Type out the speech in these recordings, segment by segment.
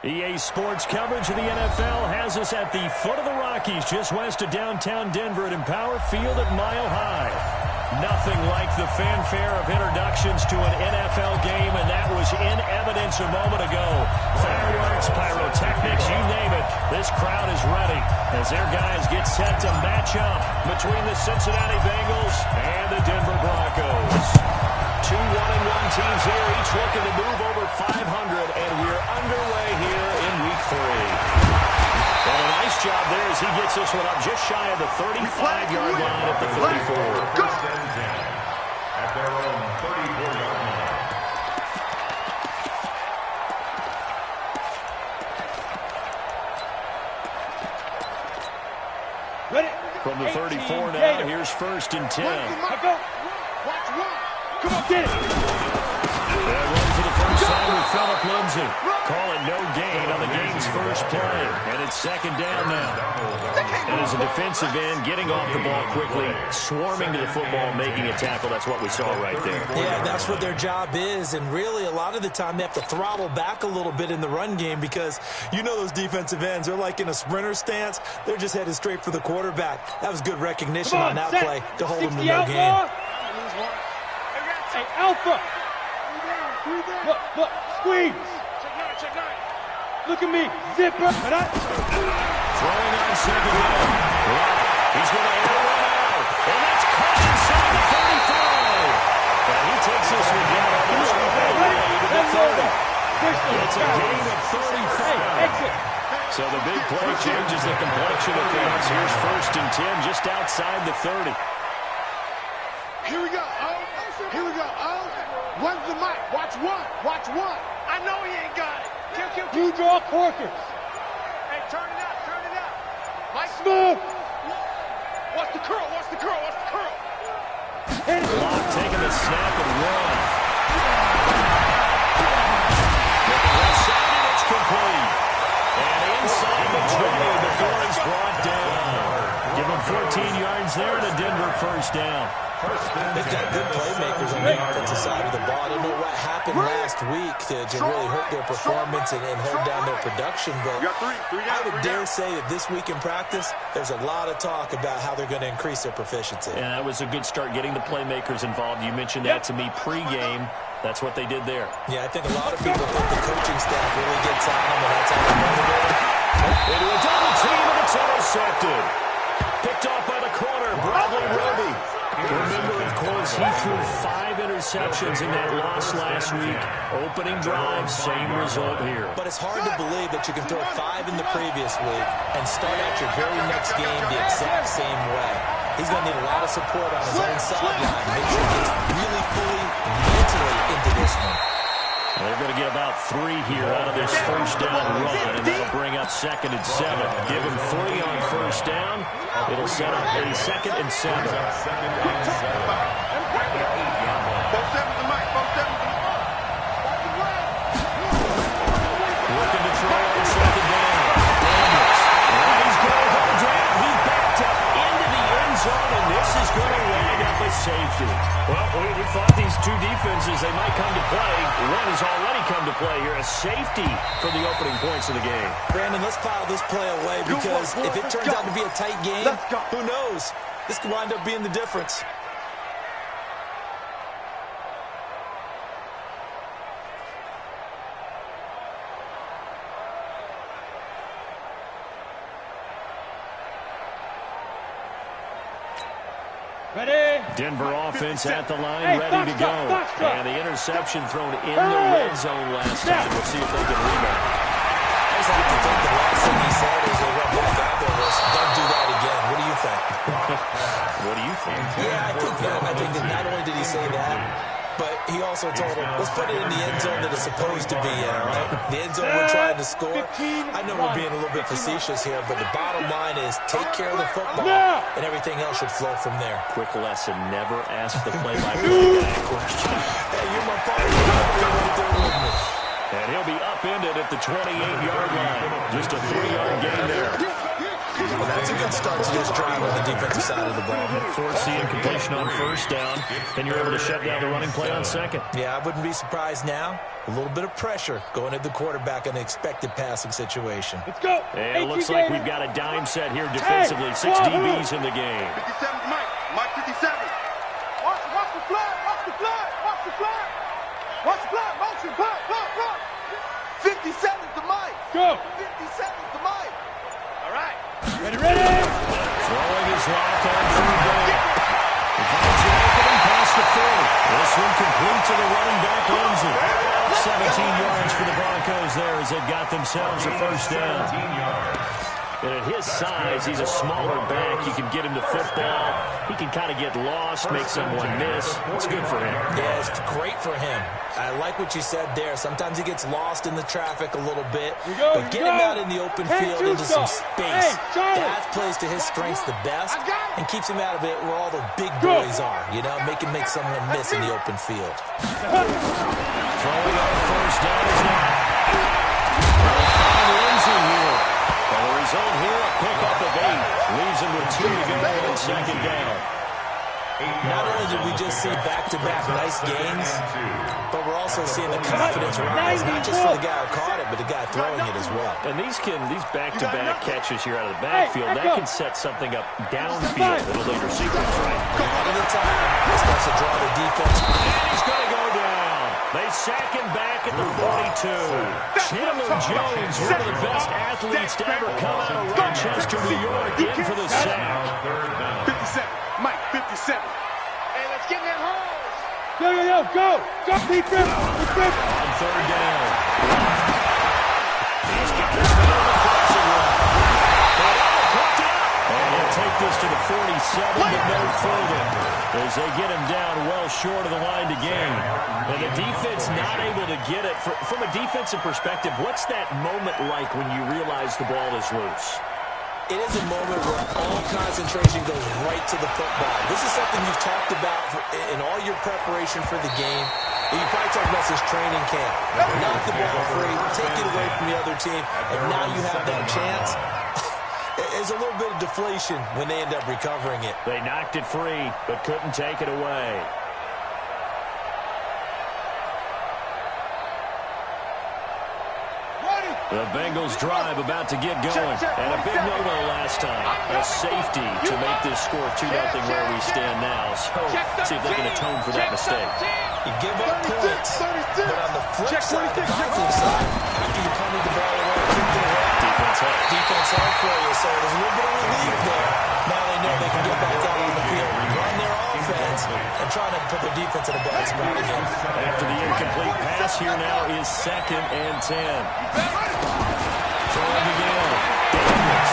EA Sports coverage of the NFL has us at the foot of the Rockies, just west of downtown Denver at Empower Field at Mile High. Nothing like the fanfare of introductions to an NFL game, and that was in evidence a moment ago. Fireworks, pyrotechnics, you name it. This crowd is ready as their guys get set to match up between the Cincinnati Bengals and the Denver Broncos. Two 1-1 teams here, each looking to move over 500, and we're underway here in Week 3. Well, a nice job there as he gets this one up just shy of the 35-yard line at the 34. First and 10 at their own 34-yard line. Ready? From the 34 now, here's first and 10. Go. Watch one. Come on, get it. That run for the first time with Phillip Lindsay. Call it no gain on the game's first play. And it's second down now. And as a defensive end, getting off the ball quickly, swarming to the football, making a tackle. That's what we saw right there. Yeah, that's what their job is. And really, a lot of the time, they have to throttle back a little bit in the run game because you know those defensive ends, they're like in a sprinter stance. They're just headed straight for the quarterback. That was good recognition on that play to hold them to no gain. Hey, Alpha. Look, squeeze. Check nine. Look at me, zipper. Throwing on second down. He's going to air one out. And that's caught inside the 35. And he takes this one down almost all the way to the 30. It's a gain of 35. So the big play changes the complexion of things. Here's first and 10 just outside the 30. Here we go, Here we go, When's the mic? Watch one. I know he ain't got it. You draw corkers. Hey, turn it up. Mike, Smooth. Watch the curl. Block taking the snap and run. Looking left side, and it's complete. And inside the 20 before it's brought down. Give him 14 yards there and a Denver first down. They've got good playmakers on the offensive side of the ball. I don't know what happened last week to really hurt their performance and hold down their production, but I would dare say that this week in practice, there's a lot of talk about how they're going to increase their proficiency. And that was a good start, getting the playmakers involved. You mentioned that to me pregame. That's what they did there. Yeah, I think a lot of people think the coaching staff really gets on them, and that's how they motivate them. Into a double team, and it's intercepted. Picked off by the corner, Bradley Roby. Remember, of course, he threw 5 interceptions in that loss last week. Opening drive, same result here. But it's hard to believe that you can throw 5 in the previous week and start out your very next game the exact same way. He's going to need a lot of support on his own sideline. Make sure he gets really fully mentally into this one. They're going to get about 3 here out of this first down run, and that'll bring up second and 7. Give him 3 on first down. It'll set up a second and 7. Both sevens the mic. Looking to throw on second down. And he's going to hold down. He's backed up into the end zone, and this is going to wind up a safety. Well, we thought these two defenses, they might come to play. One has already come to play here. A safety for the opening points of the game. Brandon, let's pile this play away because if it turns out to be a tight game, who knows? This could wind up being the difference. Ready? Denver offense at the line, ready to go. And the interception thrown in the red zone last time. We'll see if they can rebound. I just like to think the last thing he said as they went back out there was, don't do that again. What do you think? What do you think? Yeah, I think that not only did he say that, but he also told him, let's put it in the end zone that it's supposed to be in, all right? The end zone we're trying to score. I know we're being a little bit facetious here, but the bottom line is take care of the football, and everything else should flow from there. Quick lesson, never ask the play-by-play guy a question. Hey, you're my partner. You're right there with me. And he'll be upended at the 28-yard line. Just a 3-yard gain there. Well, that's a good start to this drive on the defensive side of the ball. Force the incompletion on first down, and you're able to shut down the running play on second. Yeah, I wouldn't be surprised now. A little bit of pressure going at the quarterback in an expected passing situation. Let's go. And it looks like we've got a dime set here defensively. 6 DBs in the game. 57's Mike. Mike 57. Watch the flag. Watch the flag. Watch the flag. Watch the flag. Motion. Punt. 57's the Mike. Go. 57's the Mike. All right. Ready. Throwing his lock on third down. He finds the opening past the 30. This one complete to the running back, Lindsey. 17 yards for the Broncos there as they've got themselves a first down. And at his size, he's a smaller back. You can get him to football. He can kind of get lost, make someone miss. It's good for him. Yeah, it's great for him. I like what you said there. Sometimes he gets lost in the traffic a little bit. But get him out in the open field into some space. That plays to his strengths the best and keeps him out of it where all the big boys are. You know, make him make someone miss in the open field. Throwing on first down is now. Lindsey here. And the result here, a pickup of 8. Leaves him with 2 to go on second down. Not only did we just see back-to-back nice gains, but we're also seeing the confidence rise, not just for the guy who caught it, but the guy throwing it as well. And these back-to-back catches here out of the backfield, that can set something up downfield in a later sequence, right? A lot of the time, it starts to draw the defense. And he's going to go down. They sack him back at the 42. Chandler Jones, one of the best athletes to ever come out of Rochester, New York, in for the sack. 57. Mike 57. Hey, let's get in that hole. Go. Defense. On third down. He's got this one on the crossing route. And he'll take this to the 47, but no further, as they get him down well short of the line to gain. And the defense not able to get it. From a defensive perspective, what's that moment like when you realize the ball is loose? It is a moment where all concentration goes right to the football. This is something you've talked about in all your preparation for the game. And you probably talked about since training camp. Knock the ball free, take it away from the other team, and now you have that chance. There's a little bit of deflation when they end up recovering it. They knocked it free, but couldn't take it away. The Bengals drive about to get going. And a big no-no last time. A safety to make this score 2-0 where we stand now. So see if they can atone for that mistake. You give up points, but on the flip side, the positive side, after you punted the ball away, kicked it away, defense help for you. So there's a little bit of relief there. Now they know they can get back out on the field, run their offense, and try to put their defense in a bad spot again. After the incomplete pass, here now is 2nd and 10. Throwing again. Daniels.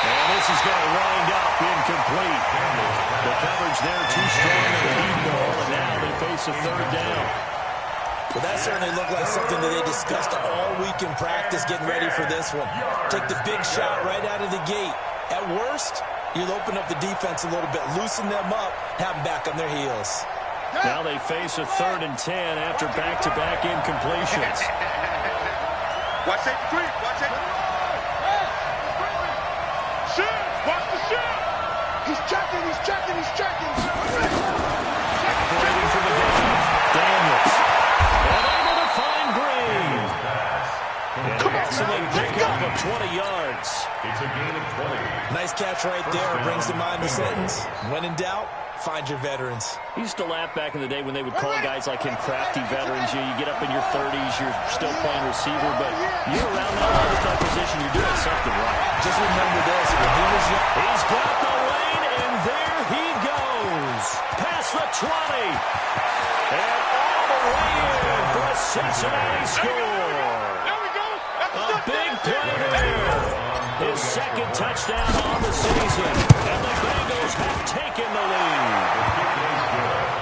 And this is going to wind up incomplete. The coverage there too strong in the deep ball, and now they face a 3rd down. Well, that certainly looked like something that they discussed all week in practice, getting ready for this one. Take the big shot right out of the gate. At worst, you'll open up the defense a little bit, loosen them up, have them back on their heels. Now they face a 3rd and 10 after back-to-back incompletions. Watch that three. Watch that. Shoot. Watch the shoot. He's checking. Waiting for the game. Daniels. And able to find Green. An excellent pickup of 20 yards. It's a gain of 20. Nice catch right there. Brings to mind the sentence. When in doubt, find your veterans. He used to laugh back in the day when they would call guys like him crafty veterans. You get up in your 30s, you're still playing receiver, but you're around that level at that position, you're doing something right. Just remember this, when he was young. He's got the lane, and there he goes. Past the 20. And all the way in for a Cincinnati score. There we go. A big play there. His 2nd touchdown on the season. And the Bengals have taken the lead.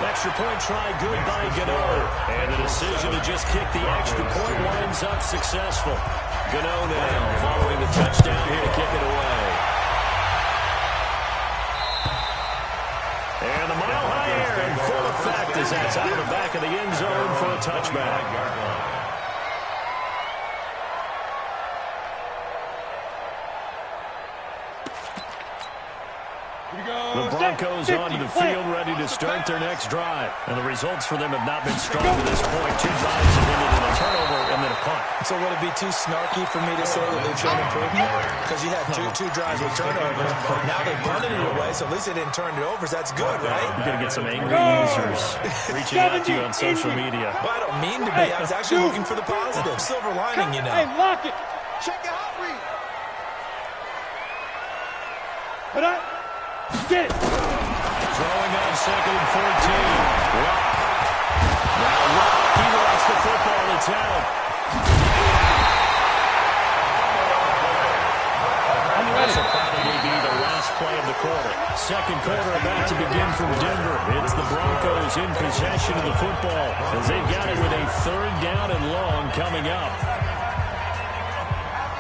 Extra point try good by Gano. And the decision to just kick the extra point winds up successful. Gano now following the touchdown here to kick it away. And the mile high air in full effect as that's out of the back of the end zone for a touchback. The Broncos onto the field, ready to start their next drive. And the results for them have not been strong to this point. 2 drives have ended in a turnover and then a punt. So would it be too snarky for me to say that they've shown improvement? Because you had two drives with turnovers. Now they punted it away, so at least they didn't turn it over. So that's good, right? You're going to get some angry users reaching out to you on social media. Well, I don't mean to be. I was actually looking for the positive. Silver lining, you know. Hey, lock it. Check your hot read. But get it. Throwing on 2nd and 14. Rock. Now Rock, he lost the football. It's out. This will probably be the last play of the quarter. Second quarter about to begin from Denver. It's the Broncos in possession of the football as they've got it with a 3rd down and long coming up.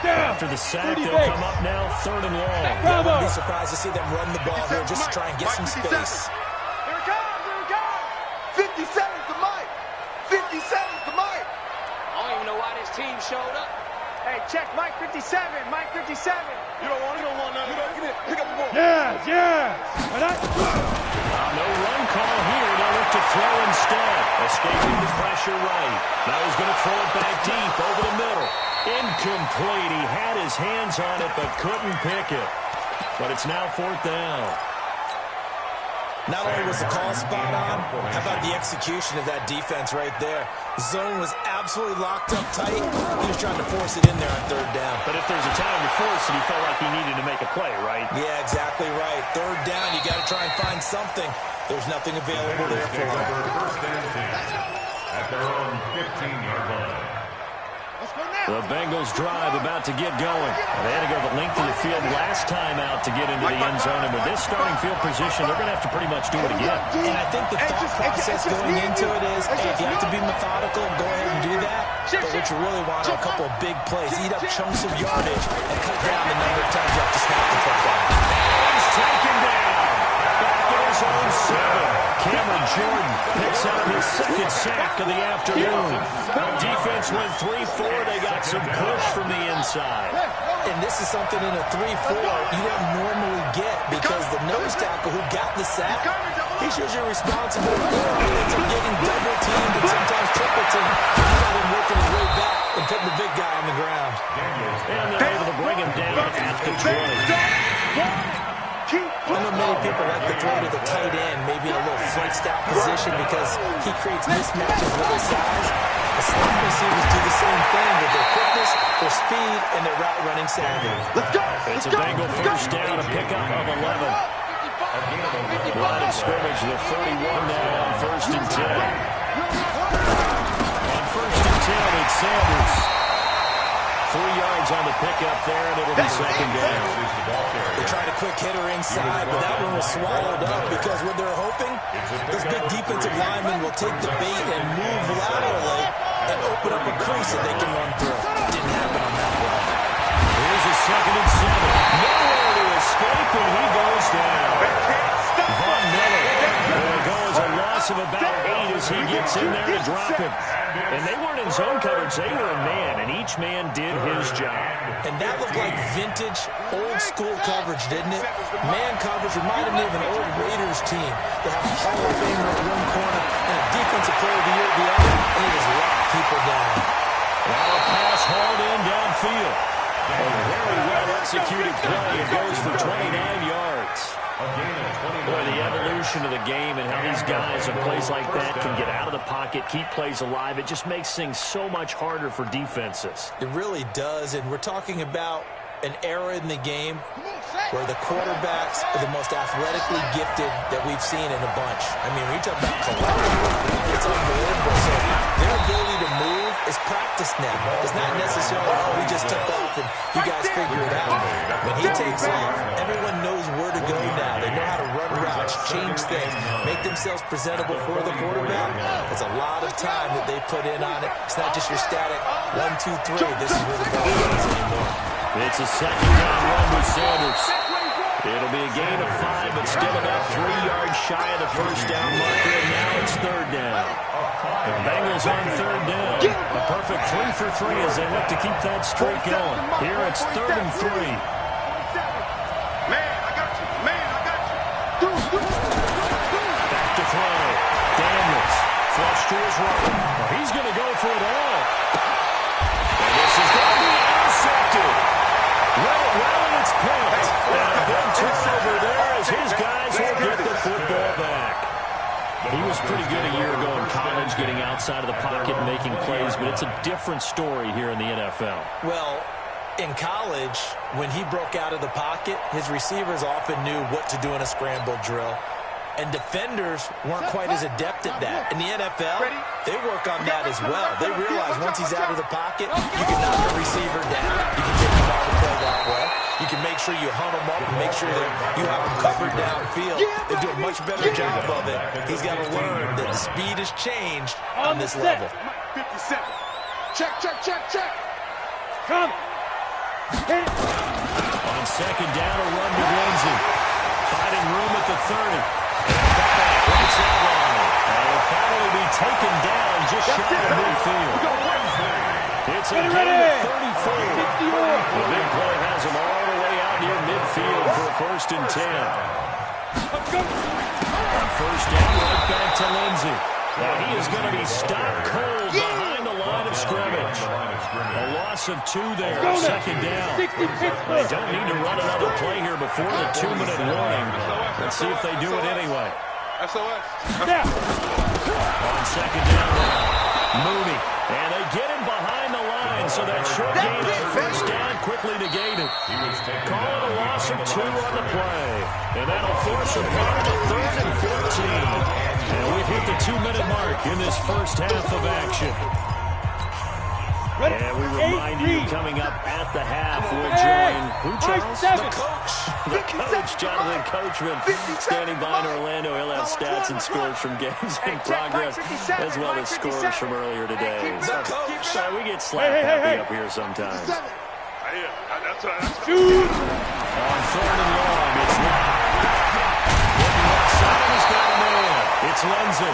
After the sack, they'll come up now 3rd and long. I wouldn't be surprised to see them run the ball here just to try and get some space. Here it comes, here it comes. 50 seconds to Mike. 50 seconds to Mike. I don't even know why this team showed up. Hey, check Mike 57, Mike 57. You don't want nothing. Pick up the ball. Yes. No run call here. They'll look to throw instead. Escaping the pressure right. Now he's going to throw it back deep over the middle. Incomplete. He had his hands on it but couldn't pick it. But it's now 4th down. Not only was the call spot on, how about the execution of that defense right there? Zone was absolutely locked up tight. He was trying to force it in there on 3rd down. But if there's a time to force it, he felt like he needed to make a play, right? Yeah, exactly right. 3rd down, you got to try and find something. There's nothing available there for him. First and 10 at their own 15-yard line. The Bengals drive about to get going. They had to go the length of the field last time out to get into the end zone. And with this starting field position, they're going to have to pretty much do it again. And I think the thought process going into it is, hey, if you have to be methodical, go ahead and do that. But what you really want are a couple of big plays. Eat up chunks of yardage and cut down the number of times you have to snap the football. He's taken down. Back at his own 7. Cameron Jordan picks out his 2nd sack of the afternoon. Defense went 3-4. They got some push from the inside. And this is something in a 3-4 you don't normally get because the nose tackle who got the sack, he's usually responsible for it. He ends up getting double teamed and sometimes triple teamed. He got him working his way back and putting the big guy on the ground. And they're able to bring him down at the 20. I know many people like to throw to the tight end, maybe in a little flexed out position because he creates mismatches with his size. The slot receivers do the same thing with their quickness, their speed, and their route running savvy. It's a Bengal 1st down, a pickup of 11. Line of scrimmage, the 31 now on 1st and 10. On 1st and 10, it's Sanders. 3 yards on the pickup there, and it'll be 2nd down. They tried a quick hitter inside, but that one was swallowed up because what they're hoping, those big defensive linemen will take the bait and move laterally and open up a crease that they can run through. Didn't happen on that one. Here's a 2nd and 7. Nowhere to escape, and he goes down. Von Miller will go as a loss of about 8 as he gets in there to drop him. And they weren't in zone coverage, they were in man, and each man did his job. And that looked like vintage, old-school coverage, didn't it? Man coverage reminded me of an old Raiders team. They have a Hall of Famer at one corner and a defensive player of the year at the other, and he just locked people down. Now a pass hauled in downfield. A very well-executed play. It goes for 29 yards. Boy, the evolution of the game and how these guys in plays like that can get out of the pocket, keep plays alive, it just makes things so much harder for defenses. It really does, and we're talking about an era in the game where the quarterbacks are the most athletically gifted that we've seen in a bunch. I mean, when you talk about collective, it's unbelievable. So their ability to move is practiced now. It's not necessarily, oh, he just took off and you guys figure it out. When he takes off, everyone knows where to go now. They know how to run routes, change things, make themselves presentable for the quarterback. It's a lot of time that they put in on it. It's not just your static 1, 2, 3. This is where the ball goes anymore. It's a 2nd down run with Sanders. It'll be a gain of 5, but still about 3 yards shy of the 1st down marker, and now it's 3rd down. The Bengals on 3rd down. A perfect 3 for 3 as they look to keep that streak going. Here it's 3rd and 3. Man, I got you. Man, I got you. Back to throw. Daniels. Flush to his right. Well, he's going to go for it all. And this is going to be intercepted. Read it well, and it's picked. And a big turnover there as his guys will get the football back. He was pretty good a year ago in college, getting outside of the pocket and making plays, but it's a different story here in the NFL. Well, in college, when he broke out of the pocket, his receivers often knew what to do in a scramble drill. And defenders weren't quite as adept at that. In the NFL, they work on that as well. They realize once he's out of the pocket, you can knock the receiver down. You can take him out of play that way. You can make sure you hunt him up and make sure that you have him covered downfield. They do a much better job of it. He's got to learn that the speed has changed on this level. 57. Check, check, check, check. Come. Hit it. On second down, a run to Lindsey. Finding room at the 30. And will finally be taken down just shy of midfield. It's a gain of 34. The big play has him all the way out near midfield for a 1st and 10. On first down, right back to Lindsey. Now he is going to be stopped cold behind the line of scrimmage. A loss of 2 there, second down. They don't need to run another play here before the 2-minute warning. Let's see if they do it anyway. SOS. On second down, Mooney. And they get him behind the line, so that short gain on first down quickly negated. Call it a loss of 2 on the play. And that'll force a punt to 3rd and 14. And we've hit the 2-minute mark in this first half of action. And we remind you, coming up at the half, we'll join who, Charles? The coach. The coach, Jonathan Coachman, standing by in Orlando. He'll have stats and scores from games in progress, as well as scores from earlier today. We get slap happy up here sometimes. Shoot. On 3rd and long, it's Simon's got a man. It's Lindsey.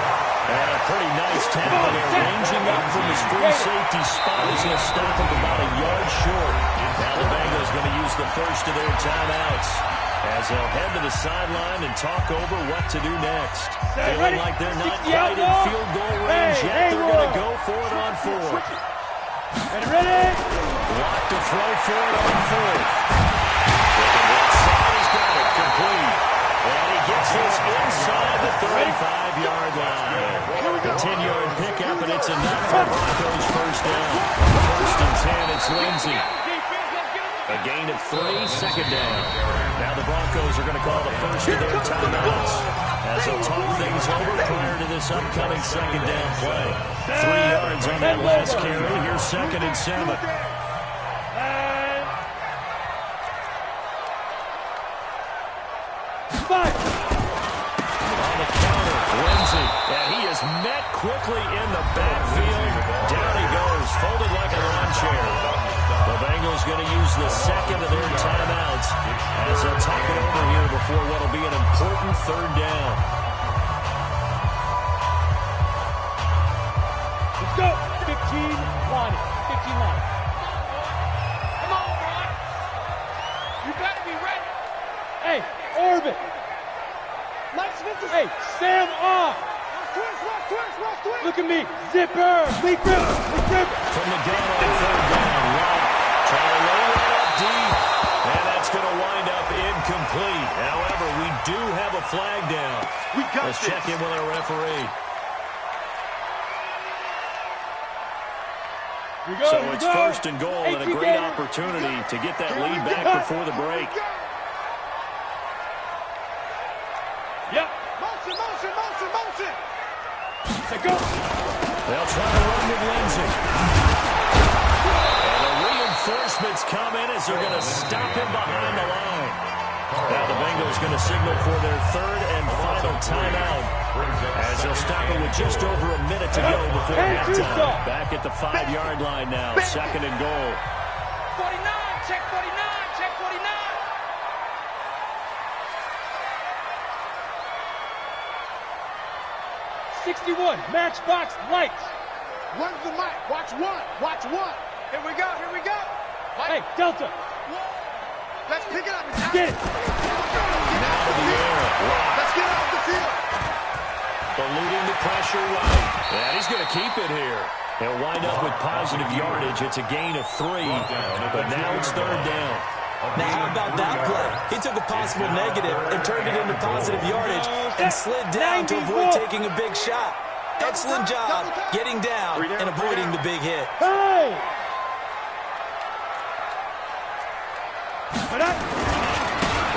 And a pretty nice tackle there, ranging up from his free safety spot. He's going to stop him about a yard short. Now the Bengals going to use the first of their timeouts as they'll head to the sideline and talk over what to do next. Feeling like they're not quite in field goal range yet. They're going to go for it on 4th. And ready. Lock to throw for it on 4th. He's got it complete. And he gets this inside the 35-yard line. A 10-yard pickup, and it's enough for Broncos first down. 1st and 10, it's Lindsey. A gain of 3, second down. Now the Broncos are going to call the first of their timeouts as they'll talk things over prior to this upcoming second down play. 3 yards on that last carry. Here's 2nd and 7. On the counter, Lindsey. And he is met quickly in the backfield. Down he goes, folded like a lawn chair. The Bengals going to use the second of their timeouts as they'll talk it over here before what will be an important 3rd down. Let's go. 15 line. 15 line. Come on, Ron. You better be ready. Hey, Orbit. Hey, Sam off. Twist. Look at me. Zipper. Leak grip. From the gun on 3rd down. Locke trying to lay that up deep. And that's going to wind up incomplete. However, we do have a flag down. Let's check in with our referee. So it's 1st and goal and a great opportunity to get that lead back before the break. Yep. Motion. Hey, go. They'll try to run with Lindsey. And the reinforcements come in as they're going to stop him behind the line. Now the Bengals going to signal for their 3rd and final timeout as they'll stop it with just over a minute to go before halftime. Back at the 5-yard line now, 2nd and goal. 49, check 49, check 49. 61, matchbox lights. Run the mic. Watch one. Here we go. Hey, Delta. Let's pick it up. Get it. Now into the air. Let's get off the field. Eluding the pressure right. And he's going to keep it here. He'll wind up with positive yardage. It's a gain of 3, but now it's 3rd down. Now, how about that play? He took a possible negative and turned it into positive yardage and slid down to avoid taking a big shot. Excellent job getting down and avoiding the big hit. Hey!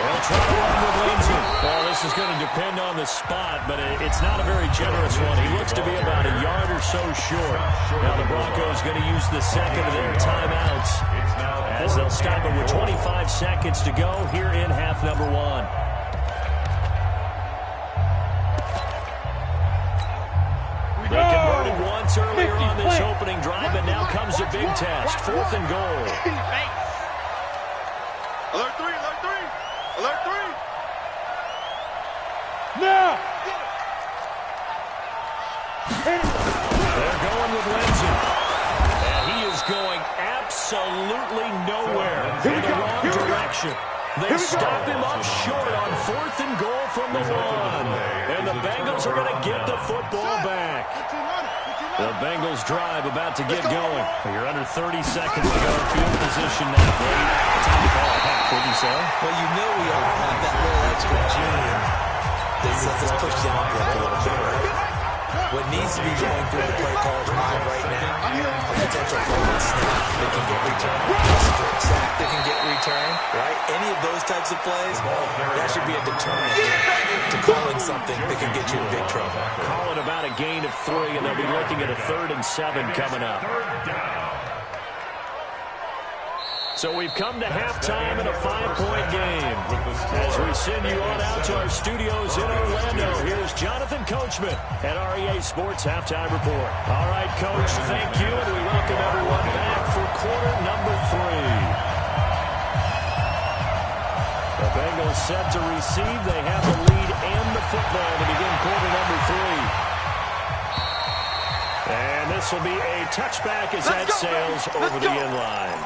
They'll try to run with Lindsay. Well, this is going to depend on the spot, but it's not a very generous one. He looks to be about a yard or so short. Now the Broncos going to use the second of their timeouts as they'll stop it with 25 seconds to go here in half number 1. They converted once earlier on this opening drive, but now comes a big test. 4th and goal. Alert 3, alert 3. Alert 3. Now! They're going with Lindsay. And he is going absolutely nowhere in the wrong direction. They stop him up short on 4th and goal from the 1. And the Bengals are going to get the football back. The Bengals drive about to get going. You're under 30 seconds to go. Field position now. Great. Time to call a half, wouldn't you say? Well, you know we all have that little extra gene that says let's push the envelope a little bit, right? What needs to be going through the play caller's mind right now, a potential fumble snap that can get returned, a strip sack that can get returned, right? Any of those types of plays, that should be a deterrent to calling something that can get you in big trouble. Calling about a gain of 3, and they'll be looking at a 3rd and 7 coming up. So we've come to halftime in a 5-point game. As we send you on out to our studios in Orlando, here's Jonathan Coachman at REA Sports Halftime Report. All right, Coach, thank you, and we welcome everyone back for quarter number 3. The Bengals set to receive. They have the lead and the football to begin quarter number 3. And this will be a touchback as that sails over the end line.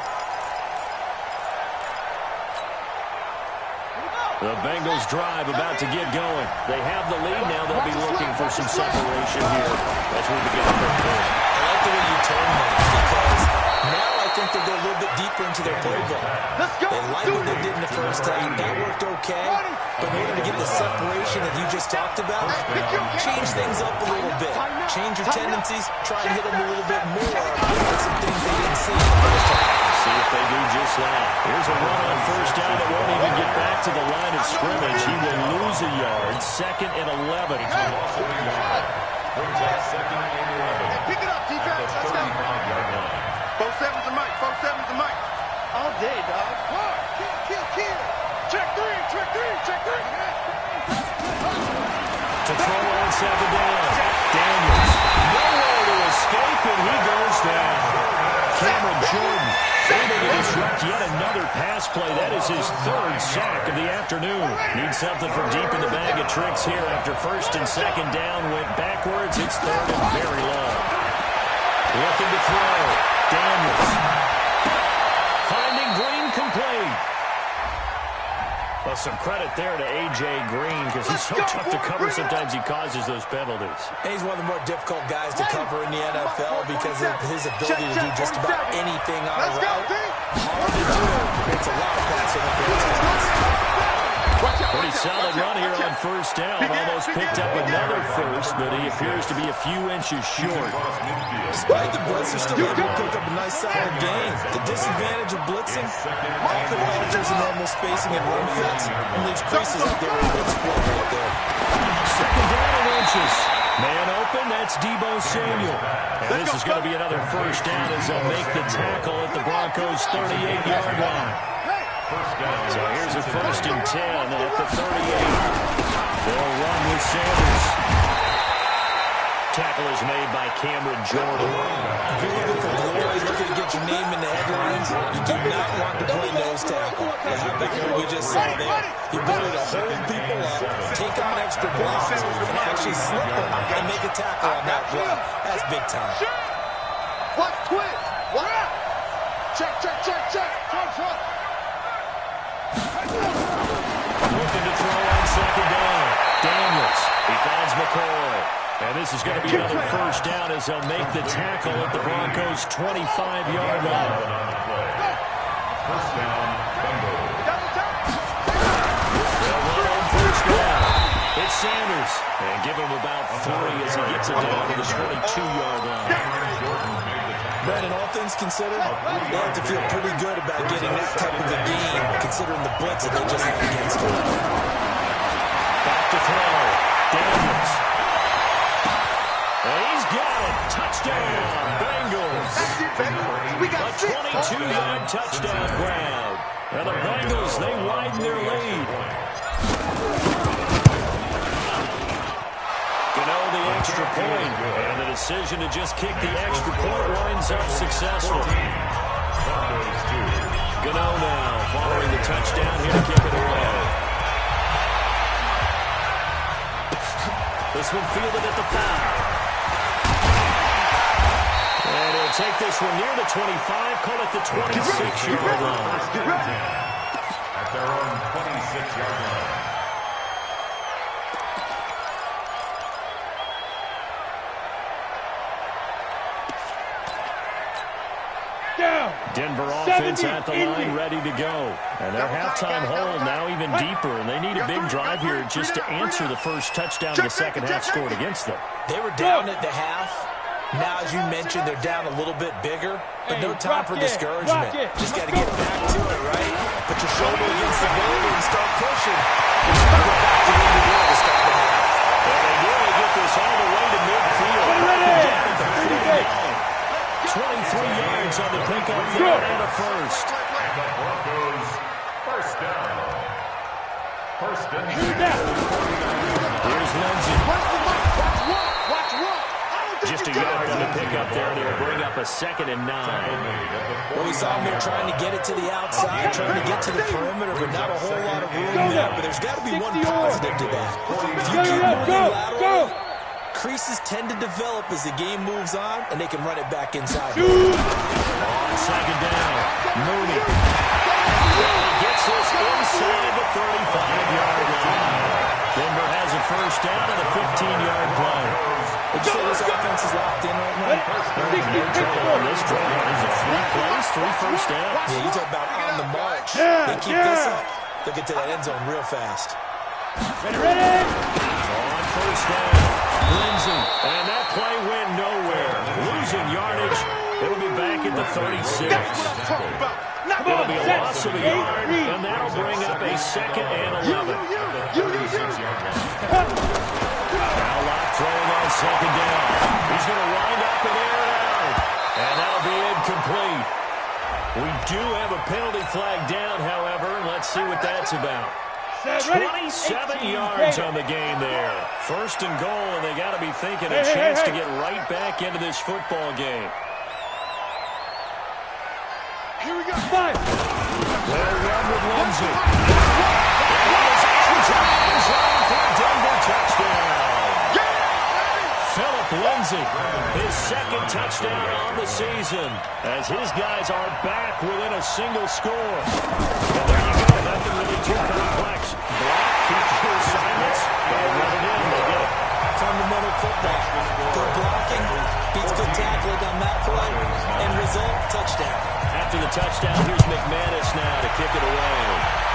The Bengals drive about to get going. They have the lead now. They'll be looking for some separation here as we begin the third quarter. I like the way you turn that because now I think they go a little bit deeper into their playbook. They like what they did in the first half. That worked okay. But in order to get the separation that you just talked about, change things up a little bit. Change your tendencies. Try and hit them a little bit more with some things they didn't see in the first half. See if they do just that. Here's a run on first down that won't even get back to the line of scrimmage. He will lose a yard. 2nd and 11. Brings up 2nd and 11. Pick it up, defense. Let's go. 4-7's the mic. 4-7's the mic. All day, dog. Kill. Check 3. To throw on 2nd down. Daniels. Nowhere to escape, and he goes down. Cameron Jordan able to disrupt yet another pass play. That is his 3rd sack of the afternoon. Needs something from deep in the bag of tricks here after 1st and 2nd down. Went backwards. It's 3rd and very long. Looking to throw. Daniels. Finding Green complete. Well, some credit there to A.J. Green because he's so tough to cover. Sometimes he causes those penalties. And he's one of the more difficult guys to cover in the NFL because of his ability to do just about anything on a route. Hard to do. Creates a lot of pass interference. Pretty solid run here on first down. Almost picked up another first, but he appears to be a few inches short. Despite the blitz, they're still able to pick up a nice solid gain. The disadvantage of blitzing, often alters the normal spacing and run fits and leaves creases out there where it's exploit right there. 2nd down and inches. Man open, that's Deebo Samuel. And this is going to be another first down as they'll make the tackle at the Broncos' 38-yard line. So here's a 1st and 10 at the 38. They'll run with Sanders. Tackle is made by Cameron Jordan. If you're looking for glory, looking to get your name in the headlines, you do not want to play nose tackle. Like what we just saw there. The ability to hold people up, take on extra blocks, and actually slip them and make a tackle on that block. That's big time. Watch twist. What? Check. Front. Looking to throw on 2nd second down. Daniels, he finds McCoy. And this is going to be another first down as they'll make the tackle at the Broncos' 25-yard line. First down, Bengals. They'll run on first down. It's Sanders. And give him about 3 as he gets it down to the 22-yard line. Brandon, all things considered, they have to feel pretty good about getting that type of a game, considering the blitz that they just had against them. Back to throw. Daniels. And he's got it. Touchdown, Bengals. We got A 22-yard touchdown grab. And the Bengals, they widen their lead. The extra point, and the decision to just kick the extra point winds up successful. Gano now following the touchdown here to kick it away. This one fielded at the 5. And he'll take this one near the 25, call it the 26-yard line. At their own 26-yard line. Denver offense at the line, ready to go. And their halftime hole now even deeper, and they need a big drive here just to answer the first touchdown of the second half scored against them. They were down at the half. Now, as you mentioned, they're down a little bit bigger, but no time for discouragement. Just got to get back to it, right? Put your shoulder against the boulder and start pushing. Get back to where you were to start the half. And they nearly get this all the way to midfield. 23 yards on the pickup there and a first. And the Broncos, first down. First and 10. Here's Lindsey. Watch one. Just a yard on the pickup there. They'll bring up a 2nd and 9. Well, we saw him there trying to get it to the outside, trying to get to the perimeter, but not a whole lot of room there. But there's got to be one positive to that. If you keep moving laterally, creases tend to develop as the game moves on, and they can run it back inside. On second down, Mooney. He gets this inside the 35-yard line. Denver has a first down and a 15-yard play. Would you say this offense is locked in right now? On this drive, is it 3 plays, 3 first downs? Yeah, you talk about on the march. They keep this up, they'll get to that end zone real fast. Ready? On first down, Lindsey. And that play went nowhere. Losing yardage. It'll be back at the 36. It'll be a loss of a yard, and that'll bring up a 2nd and 11. Now Locke throwing on second down. He's going to wind up and air it out. And that'll be incomplete. We do have a penalty flag down, however. Let's see what that's about. 27 yards on the game there. First and goal, and they got to be thinking a chance to get right back into this football game. Here we go. 5. They'll run with Lindsey. Denver touchdown. Philip Lindsey, his 2nd touchdown on the season, as his guys are back within a single score. And there you go, nothing really too complex. Block, keep your assignments, and run it in. They get it. Fundamental football. Good blocking, beats good tackling on that play, and result, touchdown. After the touchdown, here's McManus now to kick it away.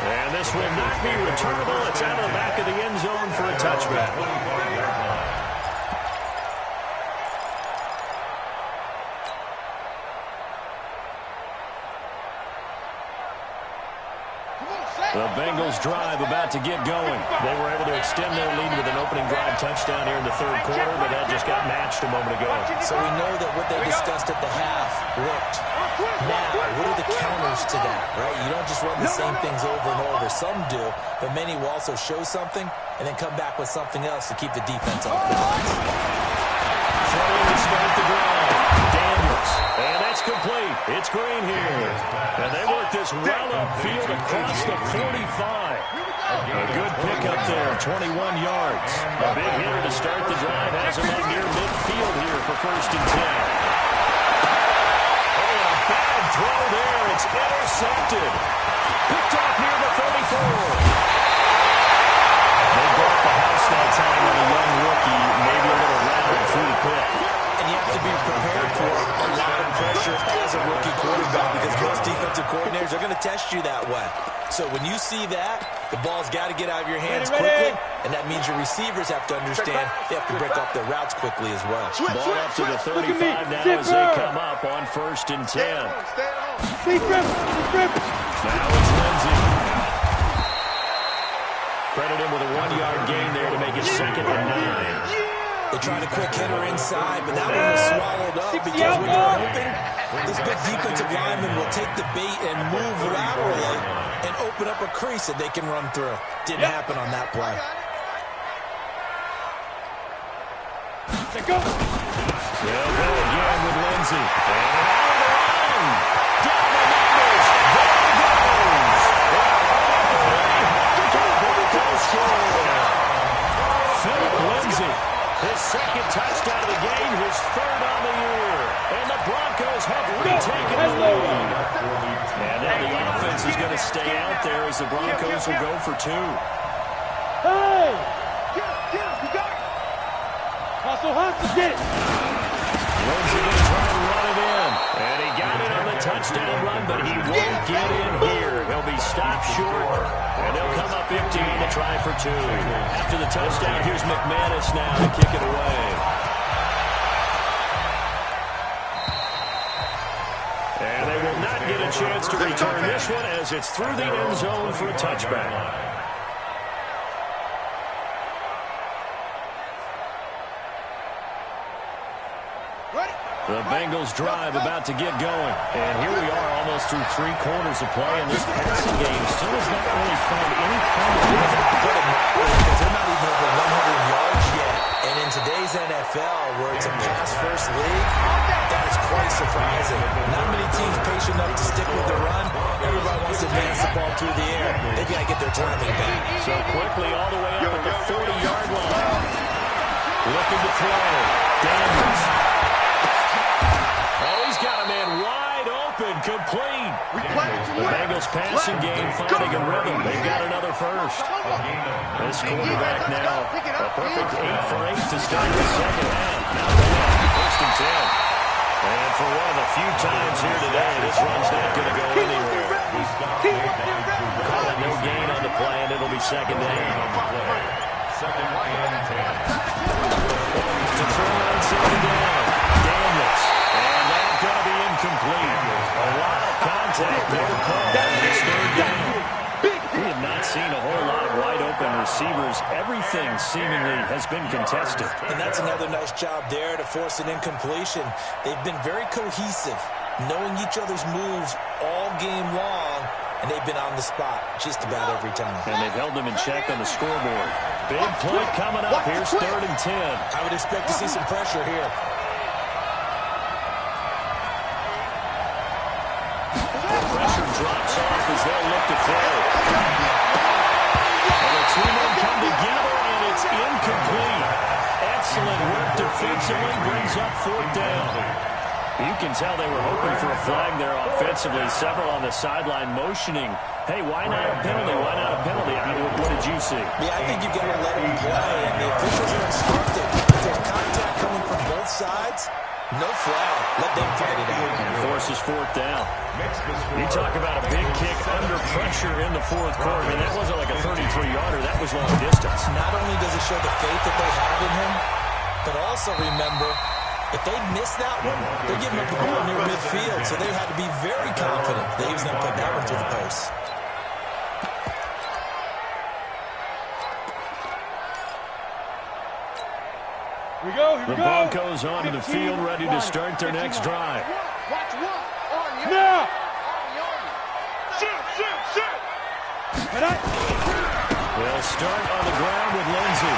And this will not be returnable. It's out of the back of the end zone for a touchback. The Bengals drive about to get going. They were able to extend their lead with an opening drive touchdown here in the 3rd quarter, but that just got matched a moment ago. So we know that what they discussed at the half worked. Now, what are the counters to that, right? You don't just run the same things over and over. Some do, but many will also show something and then come back with something else to keep the defense off balance. Throwing to start the drive. Daniels. And that's complete. It's Green here. And they work this well upfield across the 45. A good pickup there, 21 yards. A big hitter to start the drive. Has him up near midfield here for 1st and 10. Oh, a bad throw there. It's intercepted. Picked off near the 34. They brought the house that time on a young rookie, maybe a little rattled through the pick. And you have to be prepared for a lot of pressure as a rookie quarterback because most defensive coordinators are going to test you that way. So when you see that, the ball's got to get out of your hands quickly, and that means your receivers have to understand they have to break up their routes quickly as well. Ball up to the 35 now as they come up on 1st and 10. Now it's Lindsey. Credit him with a 1-yard gain there to make it 2nd and 9. They tried a quick hitter inside, but that one was swallowed up because when they're open, this big defensive lineman will take the bait and move laterally and open up a crease that they can run through. Didn't happen on that play. They'll go again with Lindsey. And out of the line. Down the numbers. There goes. Philip Lindsey. His 2nd touchdown of the game, his 3rd on the year. And the Broncos have retaken the lead. And now the offense is going to stay out there as the Broncos will go for 2. Hey! Get him, you got it! Hustle, get it! Lindsey going to try and run it in. And he got it on the touchdown run, but he won't get in here. He'll be stopped short, and they'll come up empty to try for 2. After the touchdown, here's McManus now to kick it away. And they will not get a chance to return this one as it's through the end zone for a touchback. The Bengals drive about to get going. And here we are almost through 3 quarters of play, and this passing game still has not really found any kind of rhythm. Because they're not even over 100 yards yet. And in today's NFL, where it's a pass-first league, that is quite surprising. Not many teams patient enough to stick with the run. Everybody wants to advance the ball through the air. They've got to get their timing back. So quickly all the way up at the 40-yard line. Looking to throw. Daniels. Oh, he's got a man wide open, complete. The Bengals passing game finding a rhythm. They've got another first. This quarterback now a perfect 8 for 8 to start the second half. Now they have 1st and 10. And for one of the few times here today, this run's not going to go anywhere. Call it no gain on the play, and it'll be 2nd down. 2nd and 10. To throw on 2nd down. Daniels. And that's going to be incomplete. A lot of contact there called on this 3rd down. We have not seen a whole lot of wide-open receivers. Everything seemingly has been contested. And that's another nice job there to force an incompletion. They've been very cohesive, knowing each other's moves all game long, and they've been on the spot just about every time. And they've held them in check on the scoreboard. Big play coming up. Here's 3rd and 10. I would expect to see some pressure here. Pressure drops off as they'll look to throw. And the 2 men come together, and it's incomplete. Excellent work defensively, brings up 4th down. You can tell they were hoping for a flag there offensively. Several on the sideline motioning, hey, why not a penalty? Why not a penalty? What did you see? Yeah, I think you've got to let them play, and the officials are instructed. If there's contact coming from both sides, no flag. Let them fight it out. And forces 4th down. You talk about a big kick under pressure in the 4th quarter. I mean, that wasn't like a 33-yarder. That was long distance. Not only does it show the faith that they have in him, but also remember, if they miss that one, they're giving up the ball near midfield, so they had to be very confident that he was going to put that one through the post. Here we go. The Broncos onto the field, ready to start their next drive. Watch one. Now. Shoot. They'll start on the ground with Lindsey.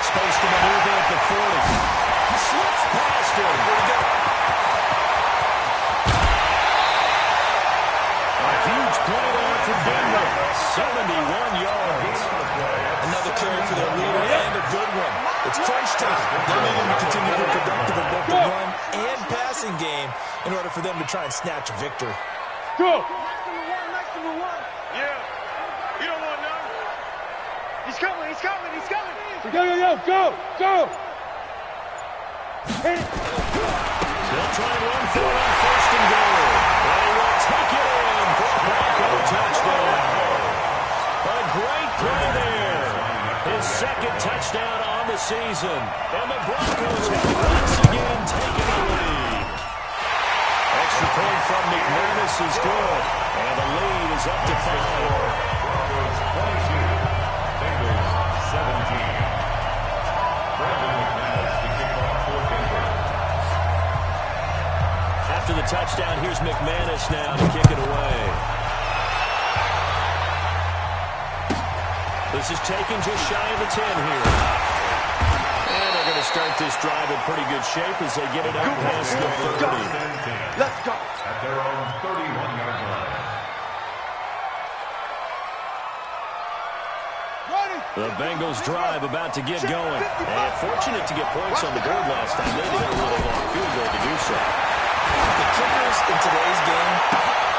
Space to maneuver at the 40. Slips past him. Here we go. A huge play there for Denver. 71 yards. Another carry for their leader and a good one. It's crunch time. They need him to continue to be productive in both the run and passing game in order for them to try and snatch a victory. Go. Nice number one. He's coming, he's coming, he's coming. Go. Hit it. They'll try and run for it on first and goal. And he will take it in for a Bronco touchdown. A great play there. His second touchdown on the season. And the Broncos have once again taken the lead. Extra point from McManus is good. And the lead is up to 5. Broncos 22, Bengals 17. Brandon McManus to kick off for Denver. After the touchdown, here's McManus now to kick it away. This is taken just shy of the 10 here. And they're going to start this drive in pretty good shape as they get it up past the 30. Let's go. At their own 31-yard line. The Bengals drive about to get going. And fortunate to get points on the board last time. They didn't really long field goal to do so. The kickers in today's game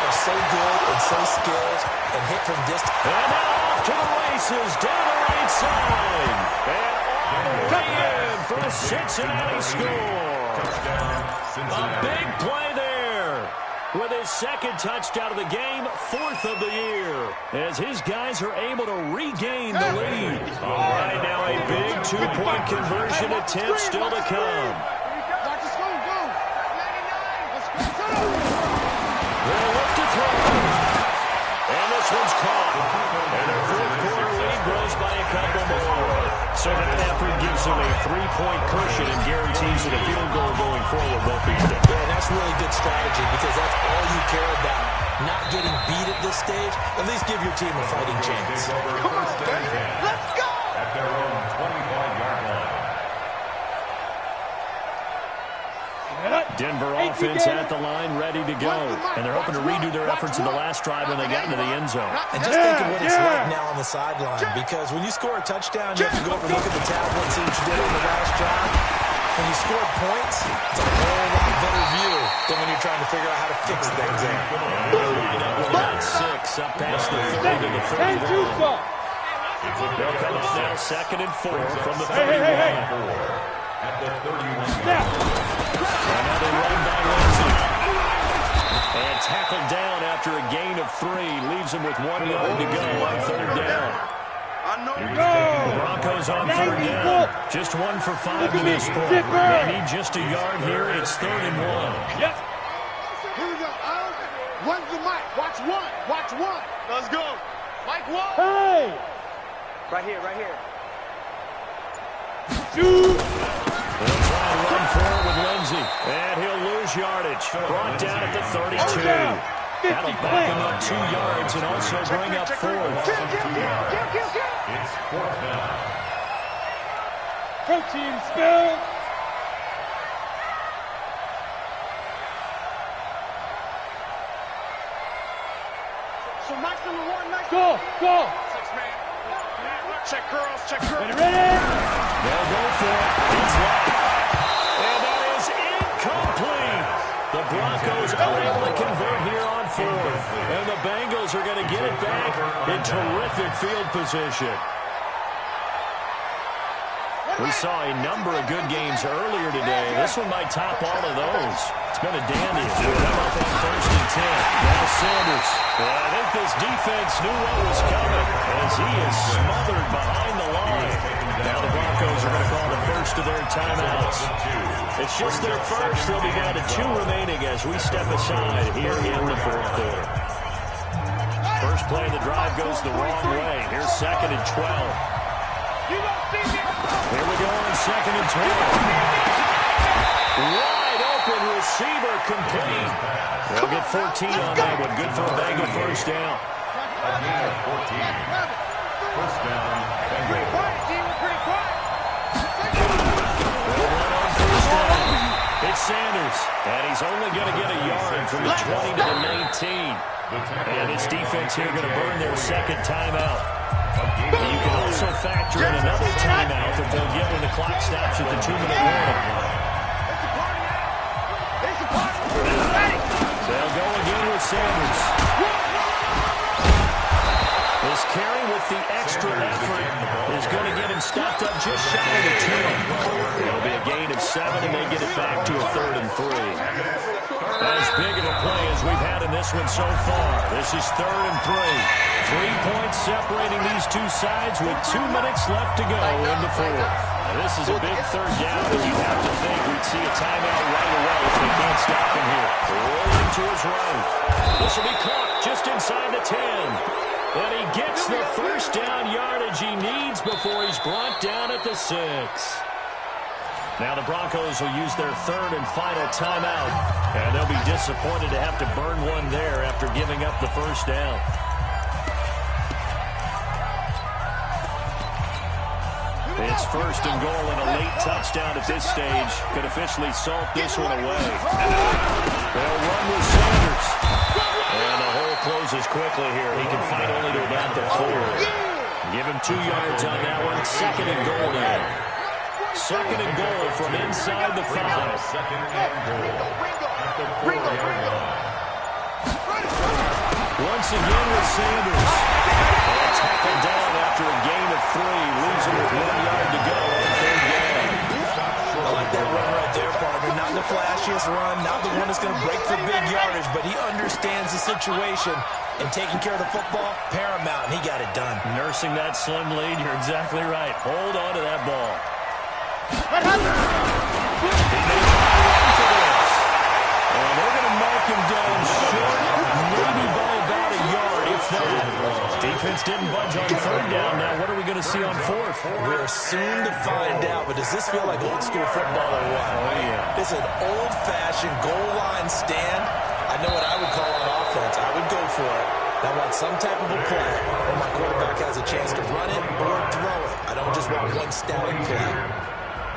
are so good and so skilled and hit from distance. And now off to the races down the right side. And all the way in for a Cincinnati score. A big play there with his second touchdown of the game, 4th of the year, as his guys are able to regain the lead. All right, now a big 2-point conversion attempt still to come. They'll look to throw. And this one's caught. And their fourth-quarter lead grows by a couple more. So that effort gives them a 3-point cushion and guarantees that a field goal going forward won't be still. Yeah, and that's really good strategy because that's all you care about. Not getting beat at this stage. At least give your team a fighting chance. Come on, baby. Let's go. At their own 25-yard line. Denver offense at the line, ready to go. And they're hoping to redo their efforts in the last drive when they got into the end zone. And just think of what it's like now on the sideline, because when you score a touchdown, you have to go up and look at the tablet and see what you did on the last drive. When you score points, it's a whole lot better view than when you're trying to figure out how to fix things there. About 6 up past the 30 to the 31. They'll come up now 2nd and 4 from the 31. At the 31. Another run by Lindsay. And tackled down after a gain of 3. Leaves him with 1 yard to go on 3rd down. The Broncos on 3rd down. Just 1 for 5 to this point. They need just a yard here. It's 3rd and 1. Yep. Here we go. One's the mic. Watch one. Watch one. Let's go. Mike one. Hey. Right here, right here. Shoot. They'll try and run forward with Lindsay. And he'll lose yardage. Brought down at the 32. That'll back him up 2 yards and also bring up 4th. It's 4th down. Protein spill. So Mike number 1, Mike. Go. 6-man. Check girls, check girls. Ready? They'll go for it. It's locked. And that is incomplete. The Broncos are able to convert here on 4th. And the Bengals are going to get it back in terrific field position. We saw a number of good games earlier today. This one might top all of those. It's been a dandy. They'll come up on 1st and 10. Now Sanders. Well, I think this defense knew what was coming as he is smothered behind the line. Now the Broncos are going to call the first of their timeouts. It's just their first. They'll be down to 2 remaining as we step aside here in the 4th quarter. First play of the drive goes the wrong way. Here's 2nd and 12. Here we go on 2nd and 12. Wide open receiver complete. They'll get 14 on that one. Good for a Bengal first down. A gain of 14. First down, Bengals. Pretty quiet, team. We're pretty quiet. They'll run on first down. It's Sanders. And he's only going to get a yard from the 20 to the 19. And his defense here going to burn their second timeout. You can also factor in another timeout that they'll get when the clock stops at the 2-minute warning. They'll go again with Sanders. This carry with the extra effort. is going to get him stopped up just shy of the 10. It'll be a gain of 7, and they get it back to a 3rd and 3. As big of a play as we've had in this one so far. This is 3rd and 3. 3 points separating these two sides with 2 minutes left to go in the 4th. This is a big 3rd down, and you have to think we'd see a timeout right away if they can't stop him here. Rolling to his right. This will be caught just inside the 10. And he gets the first down yardage he needs before he's brought down at the 6. Now the Broncos will use their 3rd and final timeout, and they'll be disappointed to have to burn one there after giving up the first down. It's 1st and goal, and a late touchdown at this stage could officially salt this one away. They'll run with Sanders. And the hole closes quickly here. He can fight only to about the 4. Give him 2 yards on that one. 2nd and goal now. 2nd and goal from inside the 5. Once again with Sanders. And tackled down after a gain of 3. Losing with 1 yard to go on 3rd down. I like that run right there, partner. Not the flashiest run, not the one that's going to break for big yardage, but he understands the situation, and taking care of the football, paramount, and he got it done. Nursing that slim lead, you're exactly right. Hold on to that ball. And they're going to mark him down short, maybe by about a yard, if that. Defense didn't budge on 3rd down. Now, what are we going to see on 4th? We're soon to find out, but does this feel like old school football or what? Oh, yeah. It's an old-fashioned goal line stand. I know what I would call on offense. I would go for it. I want some type of a play where my quarterback has a chance to run it or throw it. I don't just want one static play.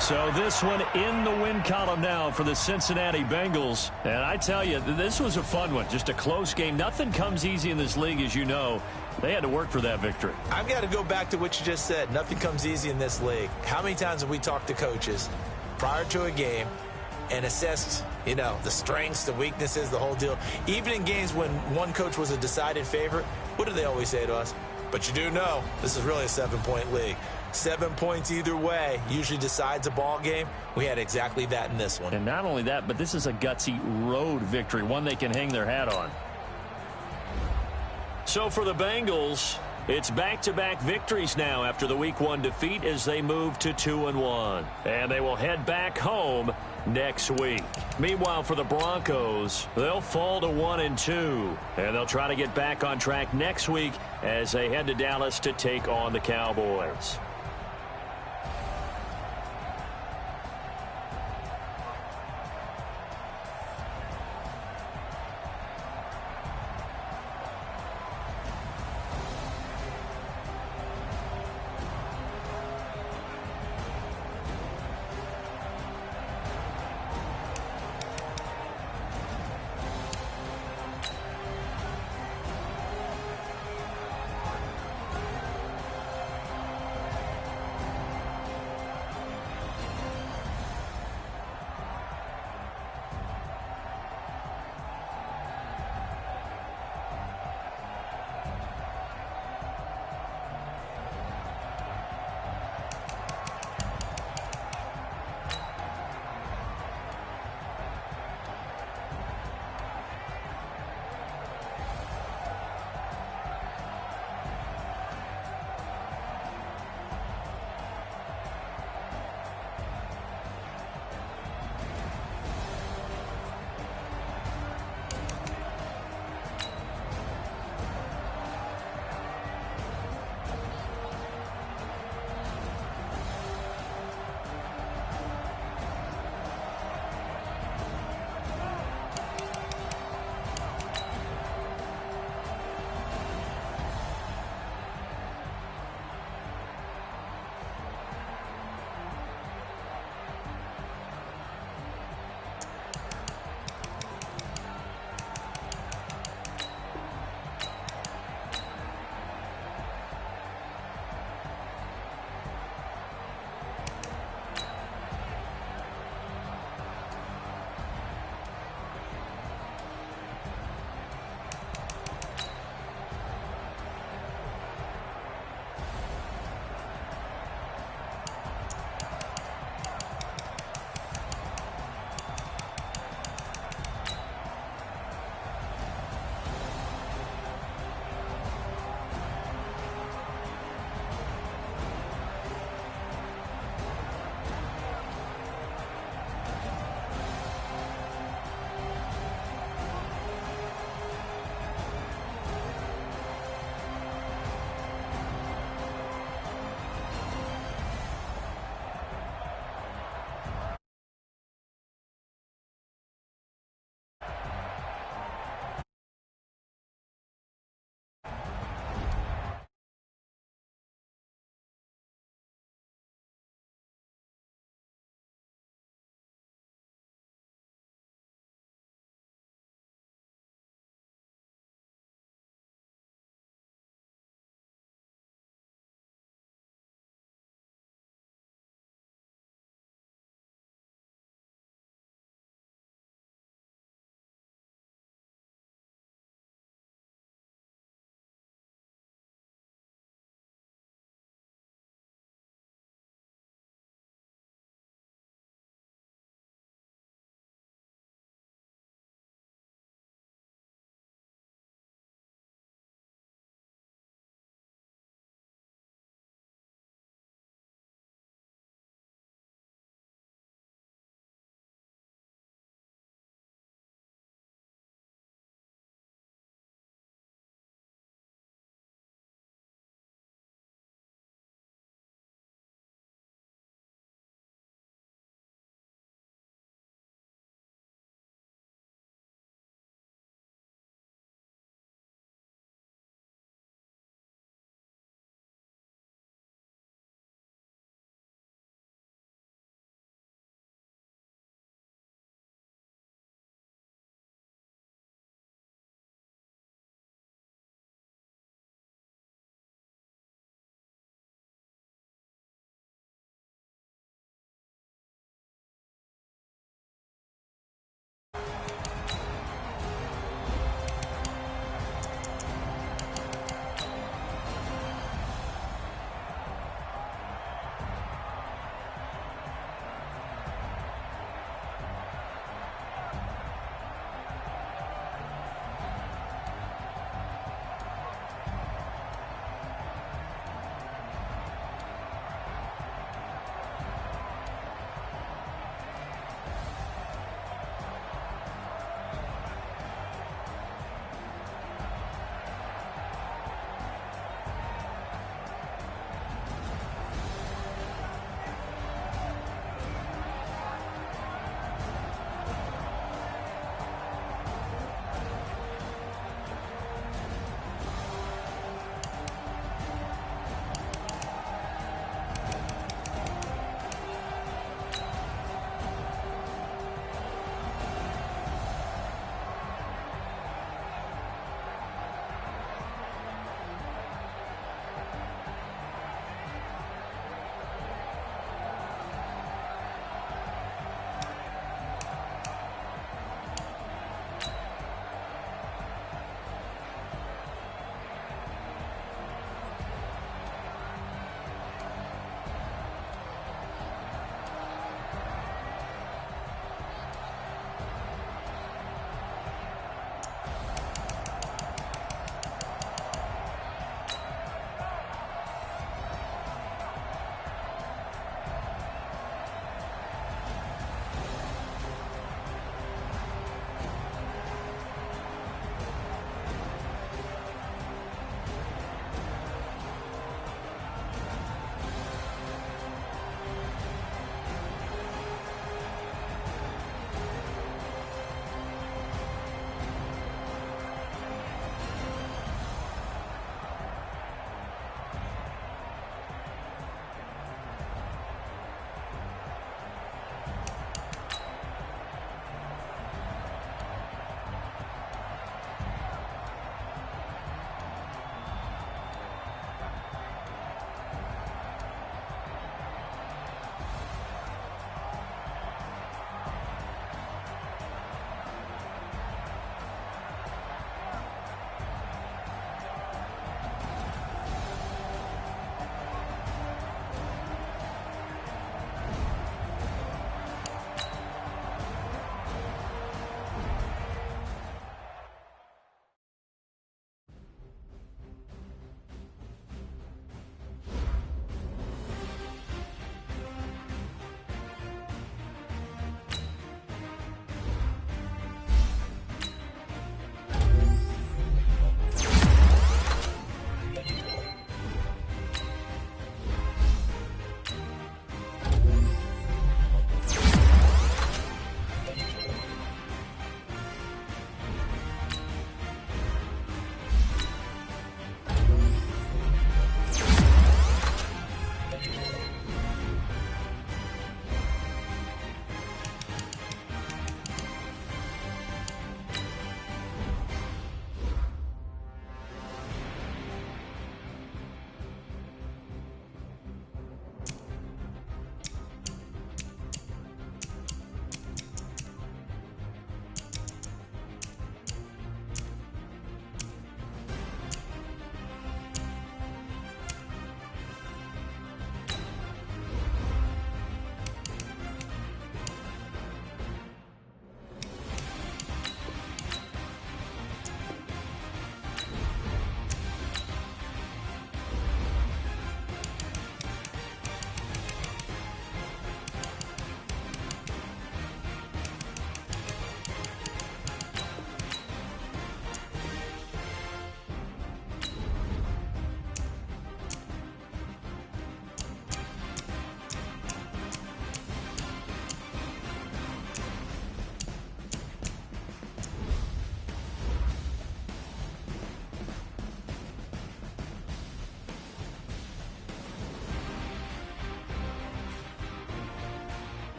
So this one in the win column now for the Cincinnati Bengals. And I tell you, this was a fun one. Just a close game. Nothing comes easy in this league, as you know. They had to work for that victory. I've got to go back to what you just said. Nothing comes easy in this league. How many times have we talked to coaches prior to a game and assessed, the strengths, the weaknesses, the whole deal? Even in games when one coach was a decided favorite, what do they always say to us? But you do know this is really a 7-point league. 7 points either way usually decides a ball game. We had exactly that in this one. And not only that, but this is a gutsy road victory, one they can hang their hat on. So for the Bengals, it's back-to-back victories now after the Week 1 defeat as they move to 2-1. And they will head back home next week. Meanwhile, for the Broncos, they'll fall to 1-2. And they'll try to get back on track next week as they head to Dallas to take on the Cowboys.